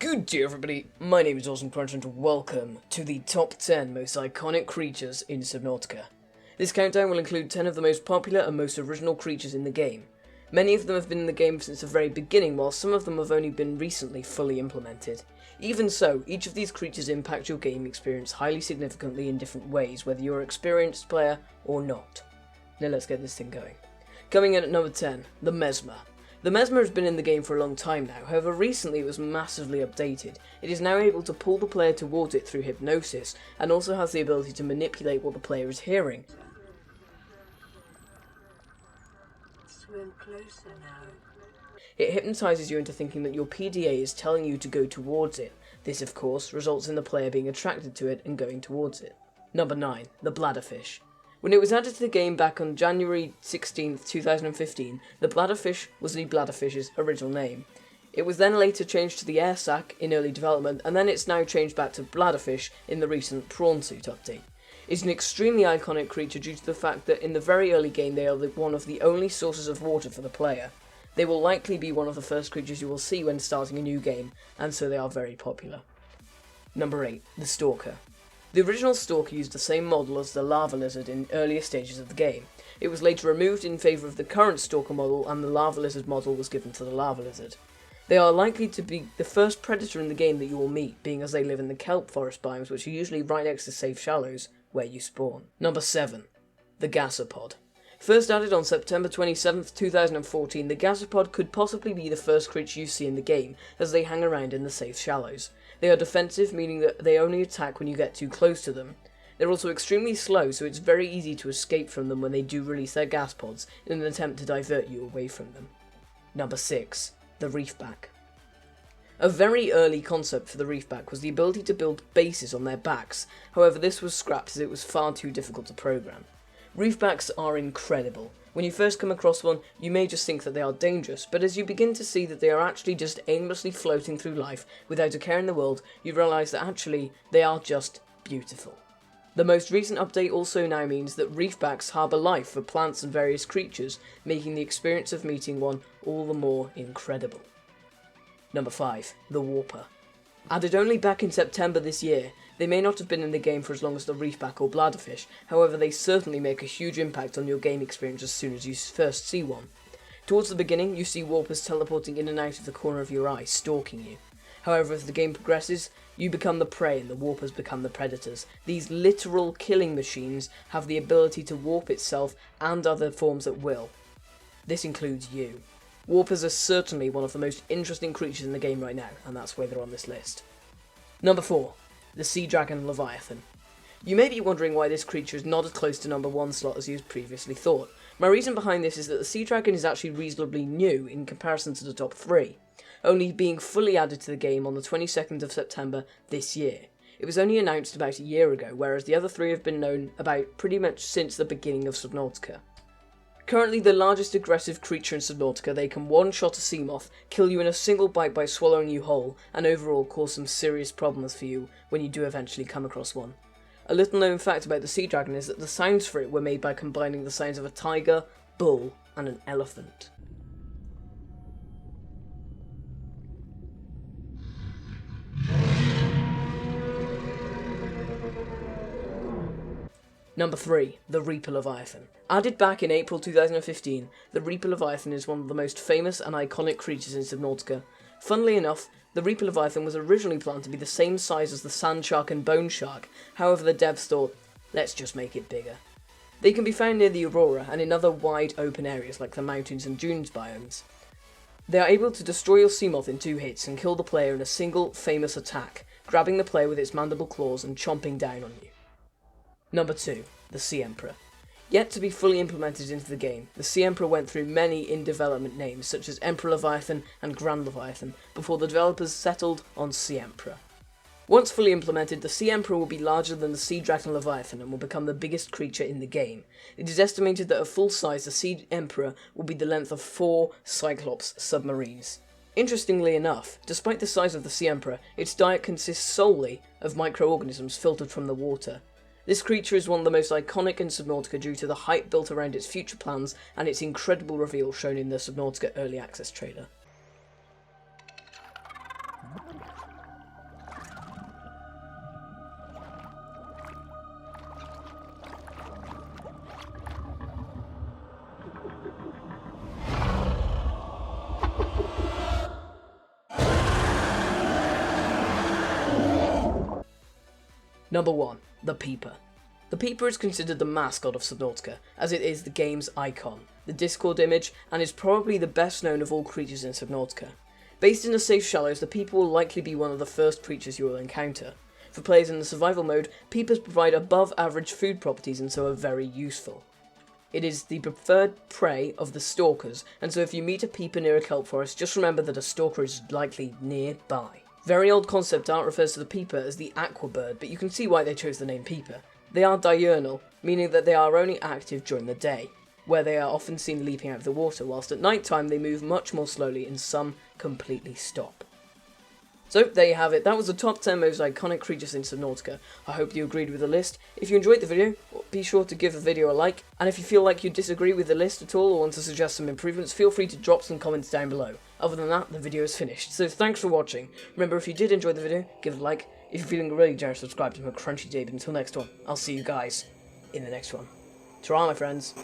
Good day everybody, my name is Awesomecrunch and welcome to the top 10 most iconic creatures in Subnautica. This countdown will include 10 of the most popular and most original creatures in the game. Many of them have been in the game since the very beginning, while some of them have only been recently fully implemented. Even so, each of these creatures impact your game experience highly significantly in different ways, whether you're an experienced player or not. Now let's get this thing going. Coming in at number 10, the Mesmer. The Mesmer has been in the game for a long time now, however recently it was massively updated. It is now able to pull the player towards it through hypnosis, and also has the ability to manipulate what the player is hearing. Swim closer now. It hypnotizes you into thinking that your PDA is telling you to go towards it. This of course results in the player being attracted to it and going towards it. Number 9, the Bladder Fish. When it was added to the game back on January 16th, 2015, the Bladder Fish was the Bladder Fish's original name. It was then later changed to the Air Sac in early development, and then it's now changed back to Bladder Fish in the recent Prawn Suit update. It's an extremely iconic creature due to the fact that in the very early game they are one of the only sources of water for the player. They will likely be one of the first creatures you will see when starting a new game, and so they are very popular. Number 8, the Stalker. The original Stalker used the same model as the Lava Lizard in earlier stages of the game. It was later removed in favour of the current Stalker model, and the Lava Lizard model was given to the Lava Lizard. They are likely to be the first predator in the game that you will meet, being as they live in the kelp forest biomes, which are usually right next to safe shallows, where you spawn. Number 7. The Gasopod. First added on September 27th, 2014, the Gasopod could possibly be the first creature you see in the game, as they hang around in the safe shallows. They are defensive, meaning that they only attack when you get too close to them. They're also extremely slow, so it's very easy to escape from them when they do release their gas pods in an attempt to divert you away from them. Number 6. The Reefback. A very early concept for the Reefback was the ability to build bases on their backs, however this was scrapped as it was far too difficult to program. Reefbacks are incredible. When you first come across one, you may just think that they are dangerous, but as you begin to see that they are actually just aimlessly floating through life without a care in the world, you realise that actually they are just beautiful. The most recent update also now means that Reefbacks harbour life for plants and various creatures, making the experience of meeting one all the more incredible. Number 5. The Warper. Added only back in September this year, they may not have been in the game for as long as the Reefback or Bladder Fish, however they certainly make a huge impact on your game experience as soon as you first see one. Towards the beginning, you see Warpers teleporting in and out of the corner of your eye, stalking you. However, as the game progresses, you become the prey and the Warpers become the predators. These literal killing machines have the ability to warp itself and other forms at will. This includes you. Warpers are certainly one of the most interesting creatures in the game right now, and that's why they're on this list. Number 4. The Sea Dragon Leviathan. You may be wondering why this creature is not as close to number 1 slot as you previously thought. My reason behind this is that the Sea Dragon is actually reasonably new in comparison to the top 3, only being fully added to the game on the 22nd of September this year. It was only announced about a year ago, whereas the other 3 have been known about pretty much since the beginning of Subnautica. Currently the largest aggressive creature in Subnautica, they can one-shot a sea moth, kill you in a single bite by swallowing you whole, and overall cause some serious problems for you when you do eventually come across one. A little known fact about the sea dragon is that the sounds for it were made by combining the sounds of a tiger, bull, and an elephant. Number 3. The Reaper Leviathan. Added back in April 2015, the Reaper Leviathan is one of the most famous and iconic creatures in Subnautica. Funnily enough, the Reaper Leviathan was originally planned to be the same size as the Sand Shark and Bone Shark, however the devs thought, let's just make it bigger. They can be found near the Aurora and in other wide open areas like the mountains and dunes biomes. They are able to destroy your Seamoth in 2 hits and kill the player in a single famous attack, grabbing the player with its mandible claws and chomping down on you. Number 2. The Sea Emperor. Yet to be fully implemented into the game, the Sea Emperor went through many in-development names such as Emperor Leviathan and Grand Leviathan before the developers settled on Sea Emperor. Once fully implemented, the Sea Emperor will be larger than the Sea Dragon Leviathan and will become the biggest creature in the game. It is estimated that at full size the Sea Emperor will be the length of 4 Cyclops submarines. Interestingly enough, despite the size of the Sea Emperor, its diet consists solely of microorganisms filtered from the water. This creature is one of the most iconic in Subnautica due to the hype built around its future plans and its incredible reveal shown in the Subnautica Early Access trailer. Number 1. The Peeper. The Peeper is considered the mascot of Subnautica, as it is the game's icon, the Discord image, and is probably the best known of all creatures in Subnautica. Based in the safe shallows, the Peeper will likely be one of the first creatures you will encounter. For players in the survival mode, Peepers provide above average food properties and so are very useful. It is the preferred prey of the Stalkers, and so if you meet a Peeper near a kelp forest, just remember that a Stalker is likely nearby. Very old concept art refers to the Peeper as the aqua bird, but you can see why they chose the name Peeper. They are diurnal, meaning that they are only active during the day, where they are often seen leaping out of the water, whilst at night time they move much more slowly and some completely stop. So there you have it, that was the top 10 most iconic creatures in Subnautica. I hope you agreed with the list. If you enjoyed the video, be sure to give the video a like, and if you feel like you disagree with the list at all or want to suggest some improvements, feel free to drop some comments down below. Other than that, the video is finished, so thanks for watching. Remember, if you did enjoy the video, give it a like. If you're feeling really generous, subscribe to my crunchy day, but until next one, I'll see you guys in the next one. Ta-ra, my friends.